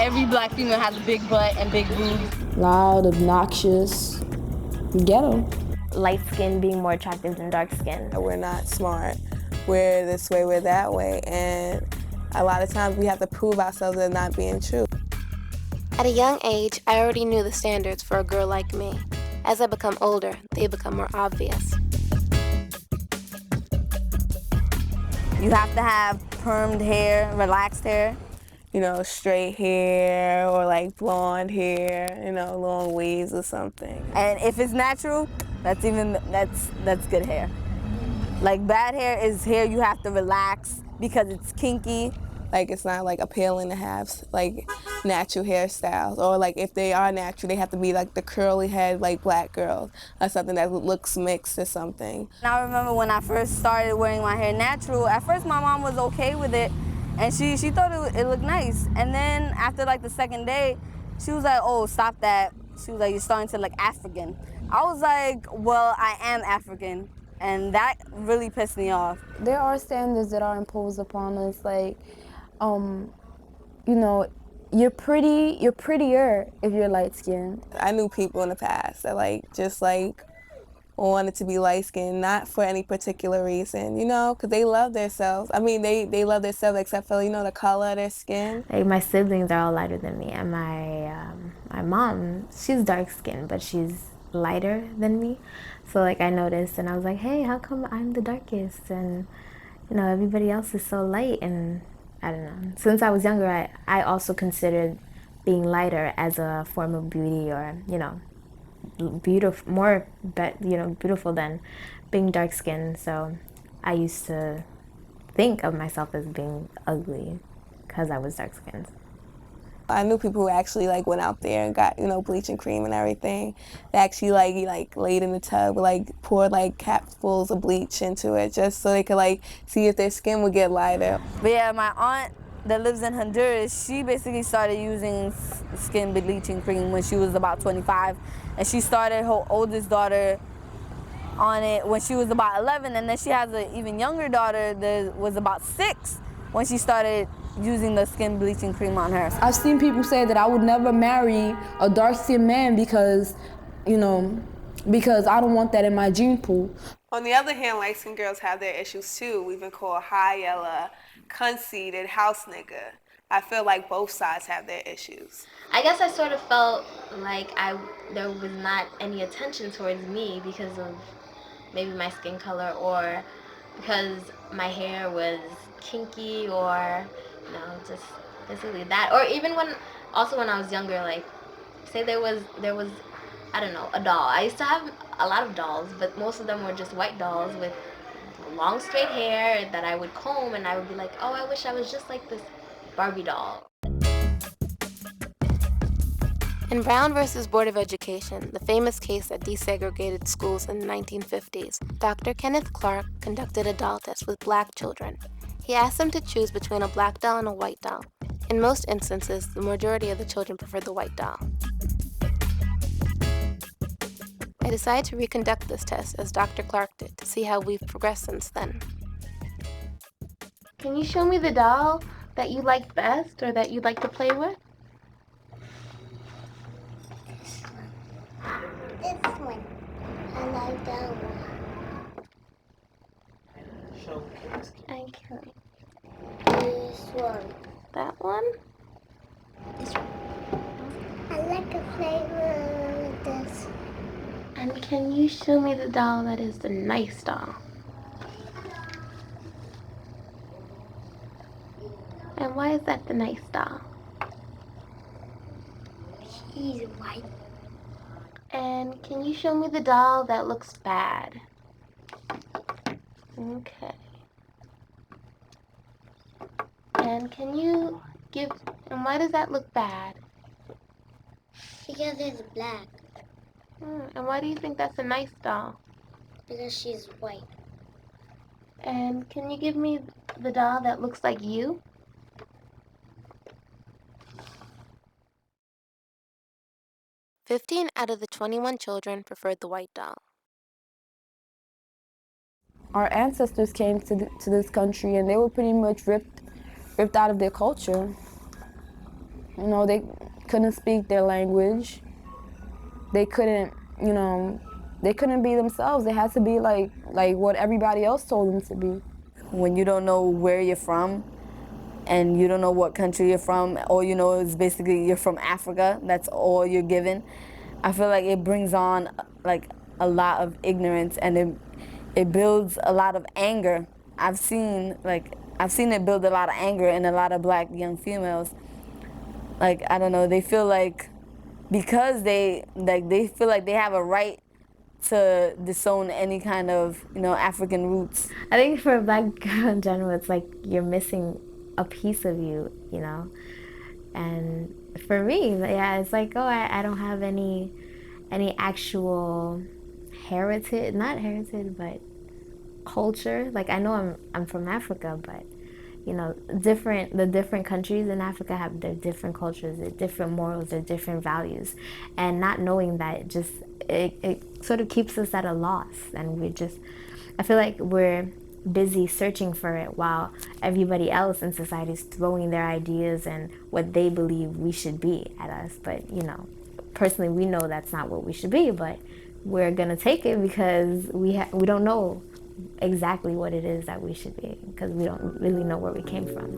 Every black female has a big butt and big boobs. Loud, obnoxious, ghetto. Light skin being more attractive than dark skin. We're not smart. We're this way, we're that way. And a lot of times we have to prove ourselves as not being true. At a young age, I already knew the standards for a girl like me. As I become older, they become more obvious. You have to have permed hair, relaxed hair. You know, straight hair or like blonde hair, you know, long waves or something. And if it's natural, that's good hair. Like bad hair is hair you have to relax because it's kinky. Like it's not like appealing to have like natural hairstyles, or like if they are natural, they have to be like the curly head like black girls or something that looks mixed or something. And I remember when I first started wearing my hair natural, at first my mom was okay with it and she thought it looked nice. And then after like the second day, she was like, oh, stop that. She was like, you're starting to look African. I was like, well, I am African. And that really pissed me off. There are standards that are imposed upon us, like, you know, you're prettier if you're light-skinned. I knew people in the past that like just like wanted to be light-skinned, not for any particular reason, you know, because they love themselves. I mean, they love themselves except for, you know, the color of their skin. Like my siblings are all lighter than me, and my mom, she's dark-skinned, but she's lighter than me. So like I noticed, and I was like, hey, how come I'm the darkest? And you know, everybody else is so light. And I don't know. Since I was younger, I also considered being lighter as a form of beauty, or you know, beautiful than being dark skinned. So I used to think of myself as being ugly because I was dark skinned. I knew people who actually like went out there and got, you know, bleaching cream and everything. They actually like laid in the tub, like poured like capfuls of bleach into it just so they could like see if their skin would get lighter. But yeah, my aunt that lives in Honduras, she basically started using skin bleaching cream when she was about 25. And she started her oldest daughter on it when she was about 11. And then she has an even younger daughter that was about 6 when she started using the skin bleaching cream on her. I've seen people say that I would never marry a dark-skinned man because, you know, because I don't want that in my gene pool. On the other hand, light-skinned girls have their issues too. We've been called high yellow, conceited, house nigga. I feel like both sides have their issues. I guess I sort of felt like there was not any attention towards me because of maybe my skin color, or because my hair was kinky, or you know, just basically that. Or even when I was younger, like say there was I don't know, a doll. I used to have a lot of dolls, but most of them were just white dolls with long straight hair that I would comb, and I would be like, oh, I wish I was just like this Barbie doll. In Brown versus Board of Education, the famous case that desegregated schools in the 1950s, Dr. Kenneth Clark conducted a doll test with black children. He asked them to choose between a black doll and a white doll. In most instances, the majority of the children preferred the white doll. I decided to reconduct this test as Dr. Clark did to see how we've progressed since then. Can you show me the doll that you like best, or that you'd like to play with? This one. I like that one. Okay. This one. That one? This one. I like to play with this. And can you show me the doll that is the nice doll? And why is that the nice doll? He's white. And can you show me the doll that looks bad? Okay. And and why does that look bad? Because it's black. And why do you think that's a nice doll? Because she's white. And can you give me the doll that looks like you? "15 out of the 21 children preferred the white doll. Our ancestors came to this country and they were pretty much ripped out of their culture. You know, they couldn't speak their language. They couldn't, you know, they couldn't be themselves. They had to be like what everybody else told them to be. When you don't know where you're from and you don't know what country you're from, all you know is basically you're from Africa, that's all you're given, I feel like it brings on like a lot of ignorance, and it builds a lot of anger. I've seen it build a lot of anger in a lot of black young females. Like, I don't know, they feel like because they feel like they have a right to disown any kind of, you know, African roots. I think for a black girl in general, it's like you're missing a piece of you, you know? And for me, yeah, it's like, oh, I don't have any actual heritage, not heritage, but culture. Like, I know I'm from Africa, but you know, the different countries in Africa have their different cultures, their different morals, their different values. And not knowing that it sort of keeps us at a loss. And I feel like we're busy searching for it while everybody else in society is throwing their ideas and what they believe we should be at us. But, you know, personally, we know that's not what we should be, but we're gonna take it because we don't know exactly what it is that we should be, because we don't really know where we came from.